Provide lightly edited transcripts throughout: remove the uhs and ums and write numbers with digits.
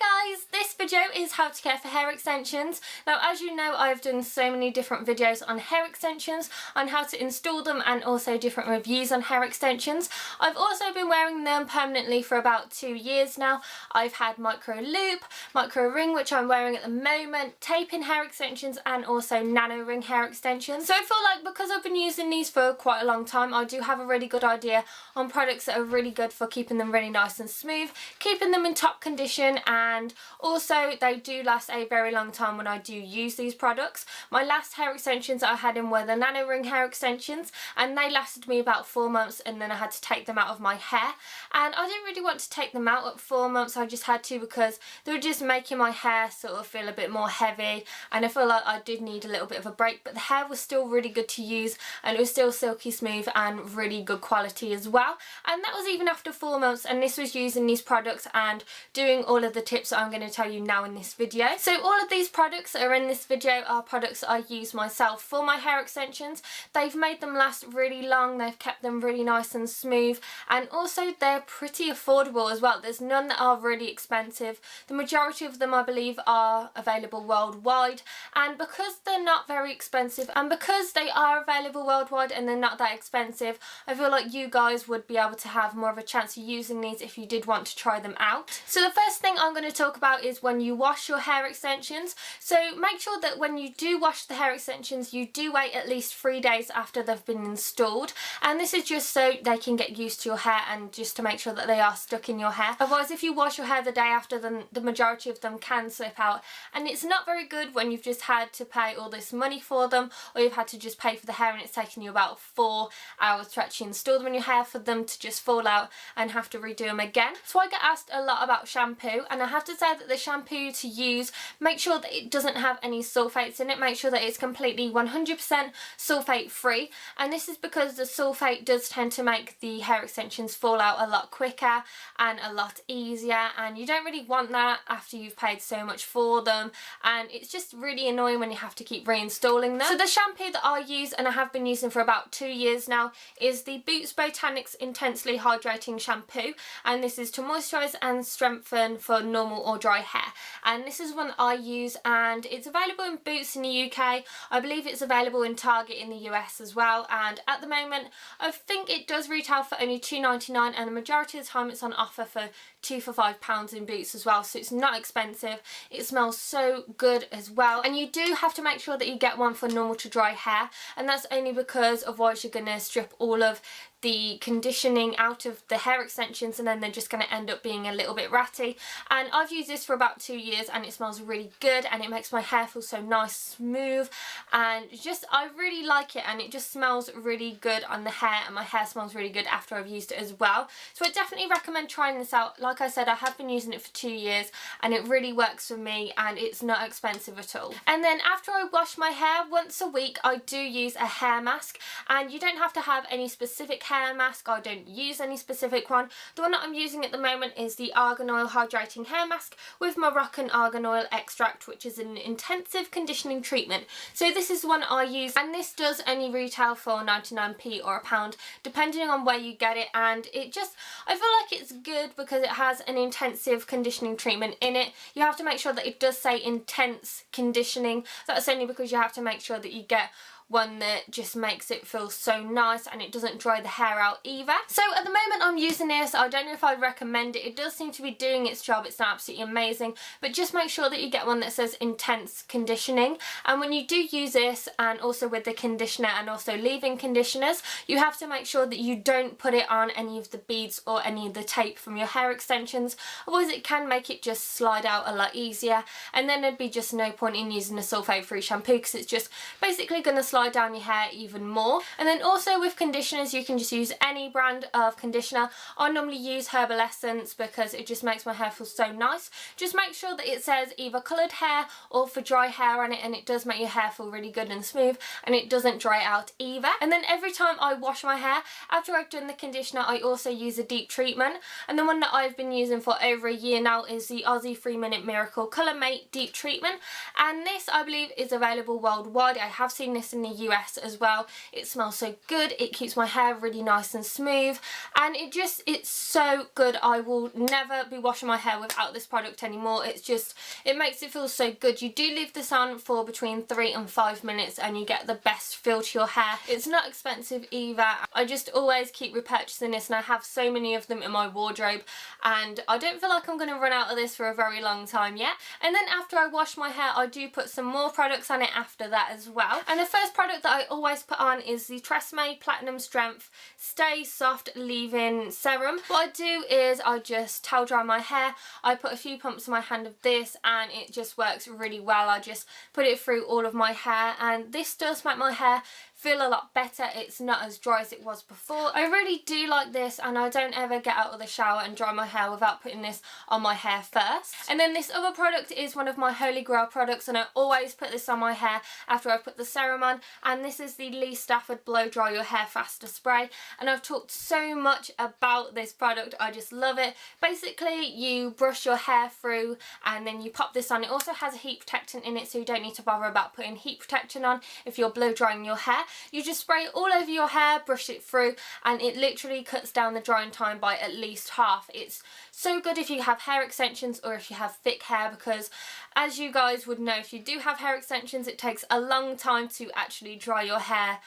Hi guys, this video is how to care for hair extensions. Now as you know, I've done so many different videos on hair extensions, on how to install them, and also different reviews on hair extensions. I've also been wearing them permanently for about 2 years now. I've had micro loop, micro ring, which I'm wearing at the moment, tape-in hair extensions, and also nano ring hair extensions. So I feel like because I've been using these for quite a long time, I do have a really good idea on products that are really good for keeping them really nice and smooth, keeping them in top condition, and also they do last a very long time when I do use these products. My last hair extensions I had in were the Nano Ring hair extensions, and they lasted me about 4 months, and then I had to take them out of my hair, and I didn't really want to take them out at 4 months. I just had to because they were just making my hair sort of feel a bit more heavy, and I feel like I did need a little bit of a break, but the hair was still really good to use, and it was still silky smooth and really good quality as well. And that was even after 4 months, and this was using these products and doing all of the tips that I'm going to tell you now in this video. So all of these products that are in this video are products that I use myself for my hair extensions. They've made them last really long, they've kept them really nice and smooth, and also they're pretty affordable as well. There's none that are really expensive. The majority of them I believe are available worldwide, and because they're not very expensive and because they are available worldwide and they're not that expensive, I feel like you guys would be able to have more of a chance of using these if you did want to try them out. So the first thing I'm going to talk about is when you wash your hair extensions. So make sure that when you do wash the hair extensions, you do wait at least 3 days after they've been installed, and this is just so they can get used to your hair and just to make sure that they are stuck in your hair. Otherwise, if you wash your hair the day after, then the majority of them can slip out, and it's not very good when you've just had to pay all this money for them, or you've had to just pay for the hair and it's taken you about 4 hours to actually install them in your hair for them to just fall out and have to redo them again. So I get asked a lot about shampoo, and I have to say that the shampoo to use, make sure that it doesn't have any sulfates in it. Make sure that it's completely 100% sulfate free, and this is because the sulfate does tend to make the hair extensions fall out a lot quicker and a lot easier, and you don't really want that after you've paid so much for them, and it's just really annoying when you have to keep reinstalling them. So the shampoo that I use, and I have been using for about 2 years now, is the Botanics Intensely Hydrating Shampoo, and this is to moisturise and strengthen for normal or dry hair, and this is one I use, and it's available in Boots in the UK. I believe it's available in Target in the US as well, and at the moment I think it does retail for only £2.99, and the majority of the time it's on offer for £2 for £5 in Boots as well, so it's not expensive. It smells so good as well, and you do have to make sure that you get one for normal to dry hair, and that's only because otherwise you're going to strip all of the conditioning out of the hair extensions, and then they're just going to end up being a little bit ratty. And I've used this for about 2 years, and it smells really good, and it makes my hair feel so nice, smooth, and just I really like it, and it just smells really good on the hair, and my hair smells really good after I've used it as well. So I definitely recommend trying this out. Like I said, I have been using it for 2 years, and it really works for me, and it's not expensive at all. And then after I wash my hair once a week, I do use a hair mask, and you don't have to have any specific hair mask. I don't use any specific one. The one that I'm using at the moment is the Argan Oil Hydrating Hair Mask with Moroccan Argan Oil Extract, which is an intensive conditioning treatment. So this is the one I use, and this does only retail for 99p or £1 depending on where you get it, and it just, I feel like it's good because it has an intensive conditioning treatment in it. You have to make sure that it does say intense conditioning. That's only because you have to make sure that you get one that just makes it feel so nice and it doesn't dry the hair out either. So at the moment I'm using this. I don't know if I'd recommend it. It does seem to be doing its job. It's not absolutely amazing, but just make sure that you get one that says intense conditioning. And when you do use this, and also with the conditioner and also leave-in conditioners, you have to make sure that you don't put it on any of the beads or any of the tape from your hair extensions, otherwise it can make it just slide out a lot easier, and then there'd be just no point in using a sulfate free shampoo because it's just basically going to slide down your hair even more. And then also with conditioners, you can just use any brand of conditioner. I normally use Herbal Essence because it just makes my hair feel so nice. Just make sure that it says either coloured hair or for dry hair on it, and it does make your hair feel really good and smooth, and it doesn't dry out either. And then every time I wash my hair, after I've done the conditioner, I also use a deep treatment, and the one that I've been using for over a year now is the Aussie 3-Minute Miracle Colour Mate Deep Treatment, and this I believe is available worldwide. I have seen this in the the US as well. It smells so good, it keeps my hair really nice and smooth, and it's so good. I will never be washing my hair without this product anymore. It makes it feel so good. You do leave this on for between 3 and 5 minutes and you get the best feel to your hair. It's not expensive either. I just always keep repurchasing this, and I have so many of them in my wardrobe, and I don't feel like I'm going to run out of this for a very long time yet. And then after I wash my hair, I do put some more products on it after that as well. And the first product that I always put on is the Tresemme Platinum Strength Stay Soft Leave-In Serum. What I do is I just towel dry my hair. I put a few pumps in my hand of this and it just works really well. I just put it through all of my hair, and this does make my hair feel a lot better. It's not as dry as it was before. I really do like this, and I don't ever get out of the shower and dry my hair without putting this on my hair first. And then this other product is one of my holy grail products, and I always put this on my hair after I put the serum on, and this is the Stafford Blow Dry Your Hair Faster Spray. And I've talked so much about this product, I just love it. Basically, you brush your hair through and then you pop this on. It also has a heat protectant in it, so you don't need to bother about putting heat protection on if you're blow drying your hair. You just spray it all over your hair, brush it through, and it literally cuts down the drying time by at least half. It's so good if you have hair extensions or if you have thick hair, because as you guys would know, if you do have hair extensions, it takes a long time to actually dry your hair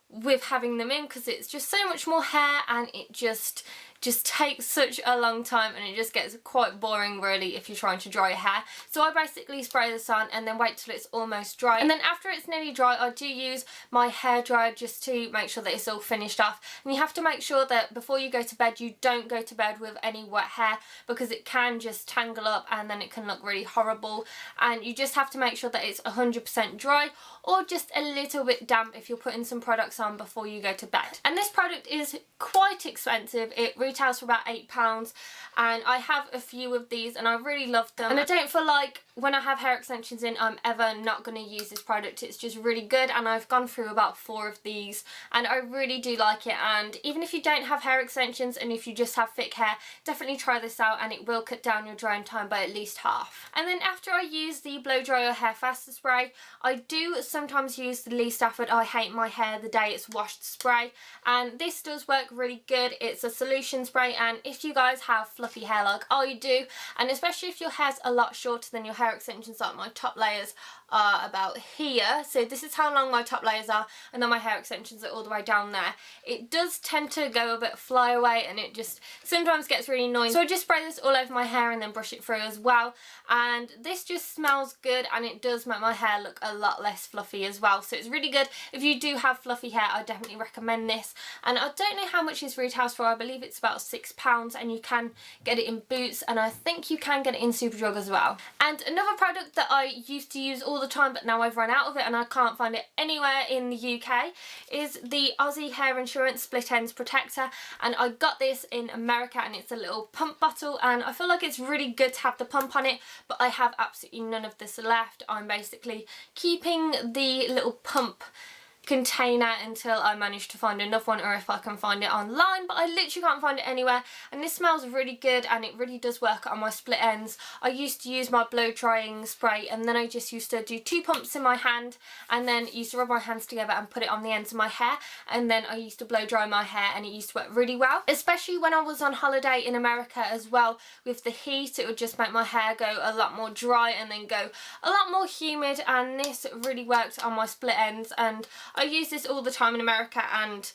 with having them in, because it's just so much more hair and it just takes such a long time, and it just gets quite boring really if you're trying to dry your hair. So I basically spray this on and then wait till it's almost dry, and then after it's nearly dry I do use my hair dryer just to make sure that it's all finished off. And you have to make sure that before you go to bed you don't go to bed with any wet hair, because it can just tangle up and then it can look really horrible. And you just have to make sure that it's 100% dry or just a little bit damp if you're putting some products on before you go to bed. And this product is quite expensive. It retails for about £8, and I have a few of these and I really love them, and I don't feel like when I have hair extensions in I'm ever not going to use this product. It's just really good, and I've gone through about 4 of these and I really do like it. And even if you don't have hair extensions and if you just have thick hair, definitely try this out, and it will cut down your drying time by at least half. And then after I use the Blow Dry Your Hair Faster spray, I do sometimes use the Stafford I Hate My Hair the Day It's Washed spray, and this does work really good. It's a solution spray, and if you guys have fluffy hair like I do, and especially if your hair's a lot shorter than your hair extensions, like my top layers are about here, so this is how long my top layers are, and then my hair extensions are all the way down there, it does tend to go a bit fly away and it just sometimes gets really annoying. So I just spray this all over my hair and then brush it through as well, and this just smells good and it does make my hair look a lot less fluffy as well. So it's really good if you do have fluffy hair. I definitely recommend this, and I don't know how much this retails for. I believe it's about £6, and you can get it in Boots, and I think you can get it in Superdrug as well. And another product that I used to use all the time but now I've run out of it and I can't find it anywhere in the UK is the Aussie Hair Insurance Split Ends Protector, and I got this in America, and it's a little pump bottle, and I feel like it's really good to have the pump on it, but I have absolutely none of this left. I'm basically keeping the little pump container until I manage to find another one, or if I can find it online, but I literally can't find it anywhere. And this smells really good and it really does work on my split ends. I used to use my blow drying spray, and then I just used to do 2 pumps in my hand and then used to rub my hands together and put it on the ends of my hair, and then I used to blow dry my hair, and it used to work really well, especially when I was on holiday in America as well. With the heat it would just make my hair go a lot more dry and then go a lot more humid, and this really worked on my split ends, and I use this all the time in America and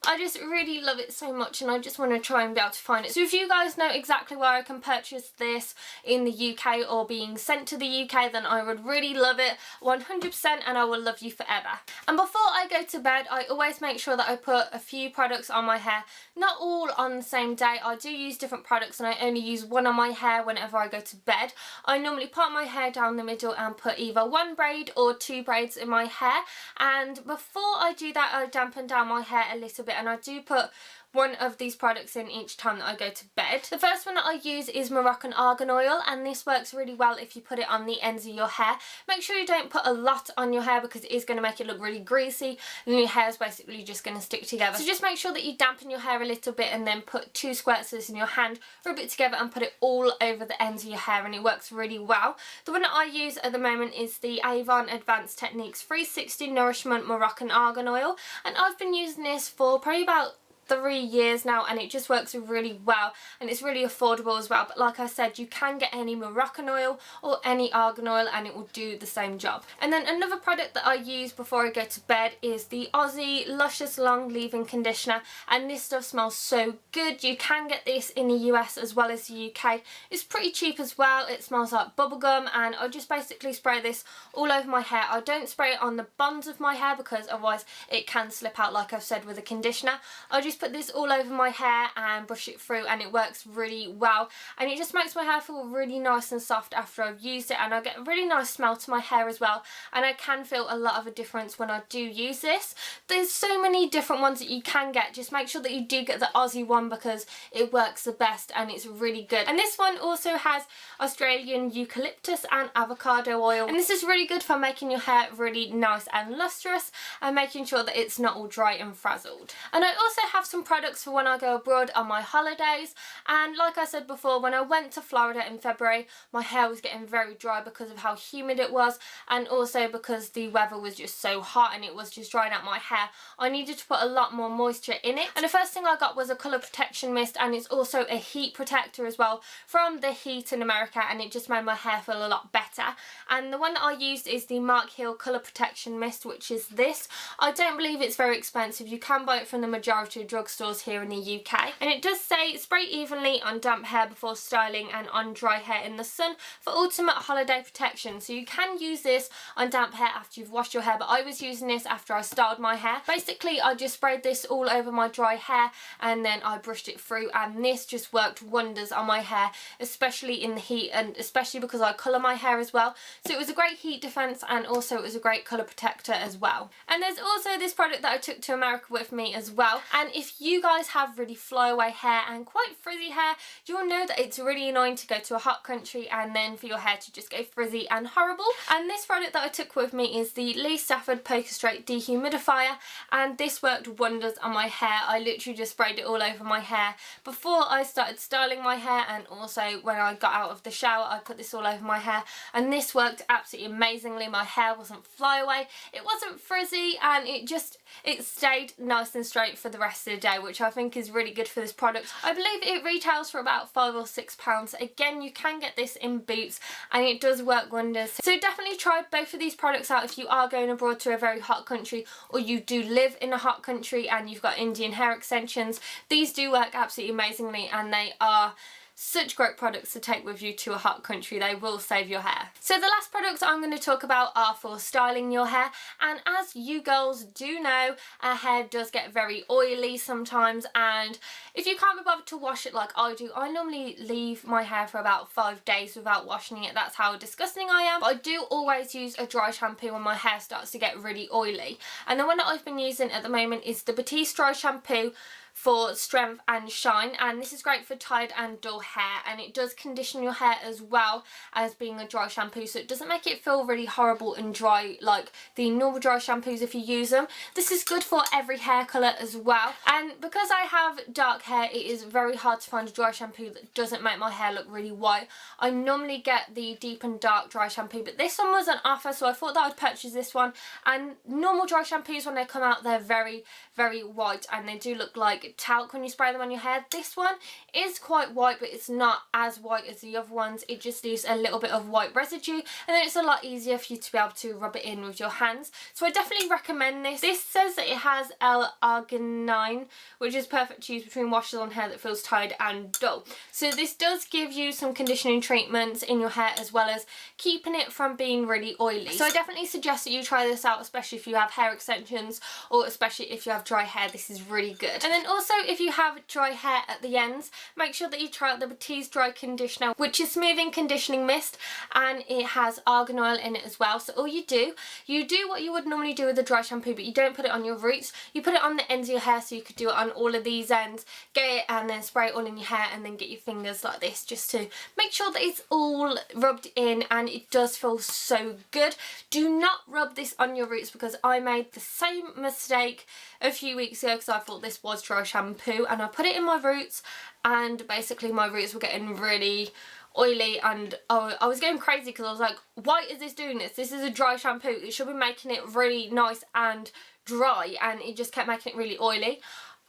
I just really love it so much, and I just want to try and be able to find it. So if you guys know exactly where I can purchase this in the UK or being sent to the UK, then I would really love it 100%, and I will love you forever. And before I go to bed I always make sure that I put a few products on my hair, not all on the same day. I do use different products and I only use one on my hair whenever I go to bed. I normally part my hair down the middle and put either 1 braid or 2 braids in my hair, and before I do that I dampen down my hair a little bit, and I do put one of these products in each time that I go to bed. The first one that I use is Moroccan Argan Oil, and this works really well if you put it on the ends of your hair. Make sure you don't put a lot on your hair because it is going to make it look really greasy and your hair is basically just going to stick together. So just make sure that you dampen your hair a little bit and then put 2 squirts of this in your hand, rub it together and put it all over the ends of your hair, and it works really well. The one that I use at the moment is the Avon Advanced Techniques 360 Nourishment Moroccan Argan Oil, and I've been using this for probably about 3 years now, and it just works really well, and it's really affordable as well. But like I said, you can get any Moroccan oil or any argan oil and it will do the same job. And then another product that I use before I go to bed is the Aussie Luscious Long Leave-In Conditioner, and this stuff smells so good. You can get this in the US as well as the UK. It's pretty cheap as well. It smells like bubblegum, and I just basically spray this all over my hair. I don't spray it on the bonds of my hair because otherwise it can slip out, like I've said with a conditioner. I just put this all over my hair and brush it through, and it works really well, and it just makes my hair feel really nice and soft after I've used it, and I get a really nice smell to my hair as well, and I can feel a lot of a difference when I do use this. There's so many different ones that you can get. Just make sure that you do get the Aussie one because it works the best and it's really good. And this one also has Australian eucalyptus and avocado oil, and this is really good for making your hair really nice and lustrous and making sure that it's not all dry and frazzled. And I also have some products for when I go abroad on my holidays, and like I said before, when I went to Florida in February my hair was getting very dry because of how humid it was, and also because the weather was just so hot and it was just drying out my hair. I needed to put a lot more moisture in it, and the first thing I got was a colour protection mist, and it's also a heat protector as well from the heat in America, and it just made my hair feel a lot better. And the one that I used is the Mark Hill colour protection mist, which is this. I don't believe it's very expensive. You can buy it from the majority of drugstores here in the UK, and it does say spray evenly on damp hair before styling and on dry hair in the sun for ultimate holiday protection. So you can use this on damp hair after you've washed your hair, but I was using this after I styled my hair. Basically I just sprayed this all over my dry hair and then I brushed it through, and this just worked wonders on my hair, especially in the heat, and especially because I colour my hair as well. So it was a great heat defence, and also it was a great colour protector as well. And there's also this product that I took to America with me as well, and if you guys have really flyaway hair and quite frizzy hair, you'll know that it's really annoying to go to a hot country and then for your hair to just go frizzy and horrible. And this product that I took with me is the Stafford Poker Straight Dehumidifier, and this worked wonders on my hair. I literally just sprayed it all over my hair before I started styling my hair, and also when I got out of the shower I put this all over my hair, and this worked absolutely amazingly. My hair wasn't flyaway, it wasn't frizzy, and it stayed nice and straight for the rest of the day, which I think is really good for this product. I believe it retails for about £5 or £6. Again, you can get this in Boots and it does work wonders. So definitely try both of these products out if you are going abroad to a very hot country, or you do live in a hot country and you've got Indian hair extensions. These do work absolutely amazingly, and they are such great products to take with you to a hot country. They will save your hair. So the last products I'm going to talk about are for styling your hair, and as you girls do know, our hair does get very oily sometimes, and if you can't be bothered to wash it like I do, I normally leave my hair for about 5 days without washing it. That's how disgusting I am. But I do always use a dry shampoo when my hair starts to get really oily, and the one that I've been using at the moment is the Botanics dry shampoo for strength and shine, and this is great for tied and dull hair, and it does condition your hair as well as being a dry shampoo, so it doesn't make it feel really horrible and dry like the normal dry shampoos if you use them. This is good for every hair colour as well, and because I have dark hair it is very hard to find a dry shampoo that doesn't make my hair look really white. I normally get the Deep and Dark dry shampoo, but this one was on offer, so I thought that I'd purchase this one. And normal dry shampoos, when they come out, they're very white and they do look like talc when you spray them on your hair. This one is quite white, but it's not as white as the other ones. It just leaves a little bit of white residue, and then it's a lot easier for you to be able to rub it in with your hands. So I definitely recommend this. This says that it has L-arginine, which is perfect to use between washes on hair that feels tied and dull. So this does give you some conditioning treatments in your hair as well as keeping it from being really oily. So I definitely suggest that you try this out, especially if you have hair extensions or especially if you have dry hair. This is really good. And then also, if you have dry hair at the ends, make sure that you try out the Botanics Dry Conditioner, which is smoothing conditioning mist, and it has argan oil in it as well. So all you do what you would normally do with a dry shampoo, but you don't put it on your roots. You put it on the ends of your hair, so you could do it on all of these ends, get it and then spray it all in your hair, and then get your fingers like this just to make sure that it's all rubbed in, and it does feel so good. Do not rub this on your roots, because I made the same mistake a few weeks ago because I thought this was dry shampoo, and I put it in my roots, and basically my roots were getting really oily, and I was going crazy because I was like, why is this doing this? This is a dry shampoo. It should be making it really nice and dry, and it just kept making it really oily.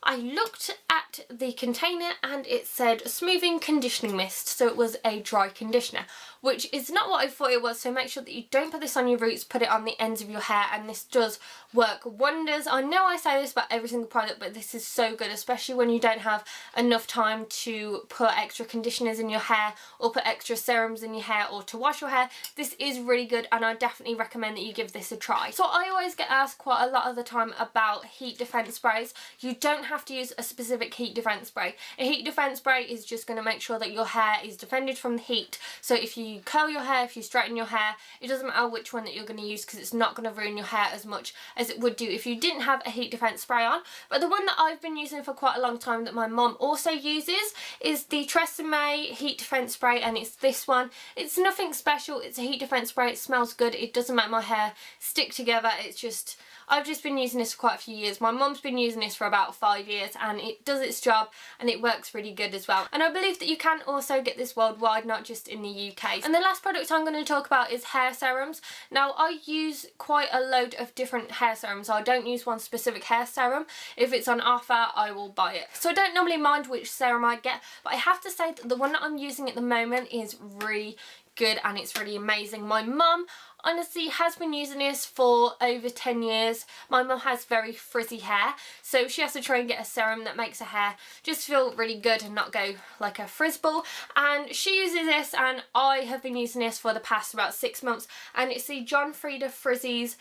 I looked at the container and it said smoothing conditioning mist, so it was a dry conditioner, which is not what I thought it was. So make sure that you don't put this on your roots, put it on the ends of your hair, and this does work wonders. I know I say this about every single product, but this is so good, especially when you don't have enough time to put extra conditioners in your hair or put extra serums in your hair or to wash your hair. This is really good, and I definitely recommend that you give this a try. So I always get asked quite a lot of the time about heat defense sprays. You don't have to use a specific heat defense spray. A heat defense spray is just going to make sure that your hair is defended from the heat. So if you curl your hair, if you straighten your hair, it doesn't matter which one that you're going to use, because it's not going to ruin your hair as much as it would do if you didn't have a heat defense spray on. But the one that I've been using for quite a long time that my mum also uses is the Tresemme heat defense spray, and it's this one. It's nothing special, it's a heat defense spray, it smells good, it doesn't make my hair stick together. It's just, I've just been using this for quite a few years. My mum's been using this for about 5 years, and it does its job, and it works really good as well. And I believe that you can also get this worldwide, not just in the UK. And the last product I'm going to talk about is hair serums. Now, I use quite a load of different hair serums. I don't use one specific hair serum. If it's on offer, I will buy it. So I don't normally mind which serum I get, but I have to say that the one that I'm using at the moment is really good, and it's really amazing. My mum honestly has been using this for over 10 years. My mum has very frizzy hair, so she has to try and get a serum that makes her hair just feel really good and not go like a frizz ball. And she uses this, and I have been using this for the past about 6 months, and it's the John Frieda Frizzies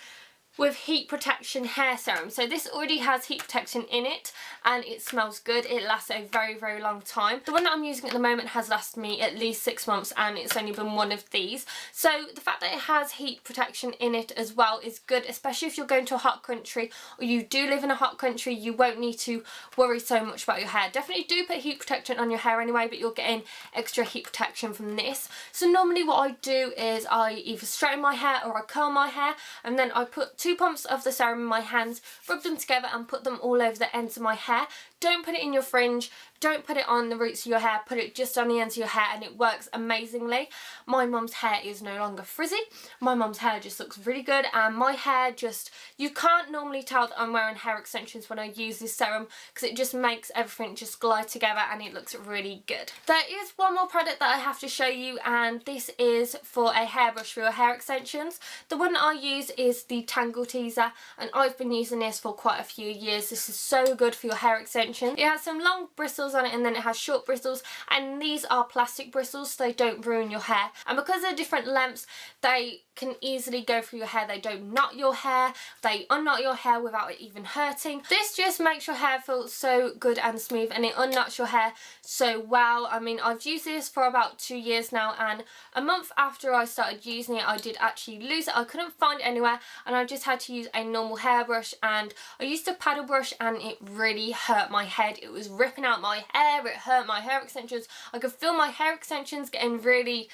with heat protection hair serum. So this already has heat protection in it, and it smells good. It lasts a very, very long time. The one that I'm using at the moment has lasted me at least 6 months, and it's only been one of these. So the fact that it has heat protection in it as well is good, especially if you're going to a hot country or you do live in a hot country. You won't need to worry so much about your hair. Definitely do put heat protection on your hair anyway, but you're getting extra heat protection from this. So normally what I do is I either straighten my hair or I curl my hair, and then I put 2 pumps of the serum in my hands, rub them together and put them all over the ends of my hair. Don't put it in your fringe, don't put it on the roots of your hair, put it just on the ends of your hair, and it works amazingly. My mum's hair is no longer frizzy. My mum's hair just looks really good, and my hair just, you can't normally tell that I'm wearing hair extensions when I use this serum, because it just makes everything just glide together and it looks really good. There is one more product that I have to show you, and this is for a hairbrush for your hair extensions. The one that I use is the Tangle Teezer, and I've been using this for quite a few years. This is so good for your hair extensions. It has some long bristles on it, and then it has short bristles, and these are plastic bristles, so they don't ruin your hair. And because they're different lengths, they can easily go through your hair. They don't knot your hair, they unknot your hair without it even hurting. This just makes your hair feel so good and smooth, and it unknots your hair so well. I mean, I've used this for about 2 years now, and a month after I started using it, I did actually lose it. I couldn't find it anywhere, and I just had to use a normal hairbrush, and I used a paddle brush, and it really hurt my head. It was ripping out my hair, it hurt my hair extensions. I could feel my hair extensions getting really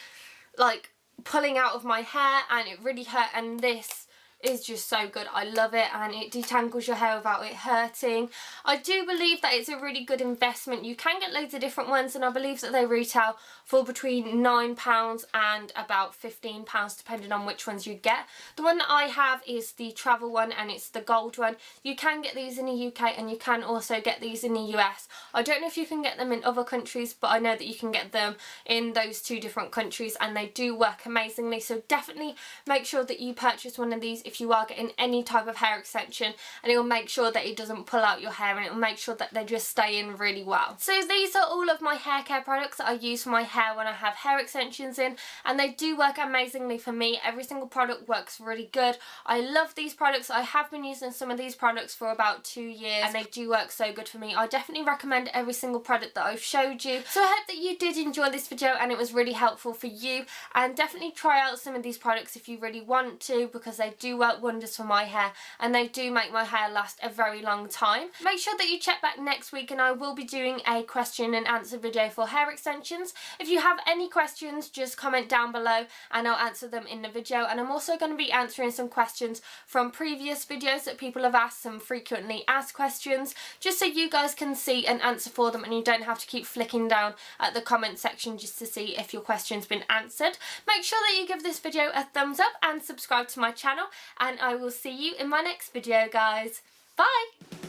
like pulling out of my hair, and it really hurt. And this is just so good. I love it, and it detangles your hair without it hurting. I do believe that it's a really good investment. You can get loads of different ones, and I believe that they retail for between £9 and about £15 depending on which ones you get. The one that I have is the travel one, and it's the gold one. You can get these in the UK, and you can also get these in the US. I don't know if you can get them in other countries, but I know that you can get them in those 2 different countries, and they do work amazingly. So definitely make sure that you purchase one of these if you are getting any type of hair extension, and it will make sure that it doesn't pull out your hair, and it will make sure that they just stay in really well. So these are all of my hair care products that I use for my hair when I have hair extensions in, and they do work amazingly for me. Every single product works really good. I love these products. I have been using some of these products for about 2 years, and they do work so good for me. I definitely recommend every single product that I've showed you. So I hope that you did enjoy this video and it was really helpful for you, and definitely try out some of these products if you really want to, because they do work wonders for my hair and they do make my hair last a very long time. Make sure that you check back next week, and I will be doing a question and answer video for hair extensions. If you have any questions, just comment down below and I'll answer them in the video. And I'm also going to be answering some questions from previous videos that people have asked, some frequently asked questions, just so you guys can see and answer for them, and you don't have to keep flicking down at the comment section just to see if your question's been answered. Make sure that you give this video a thumbs up and subscribe to my channel, and I will see you in my next video, guys. Bye!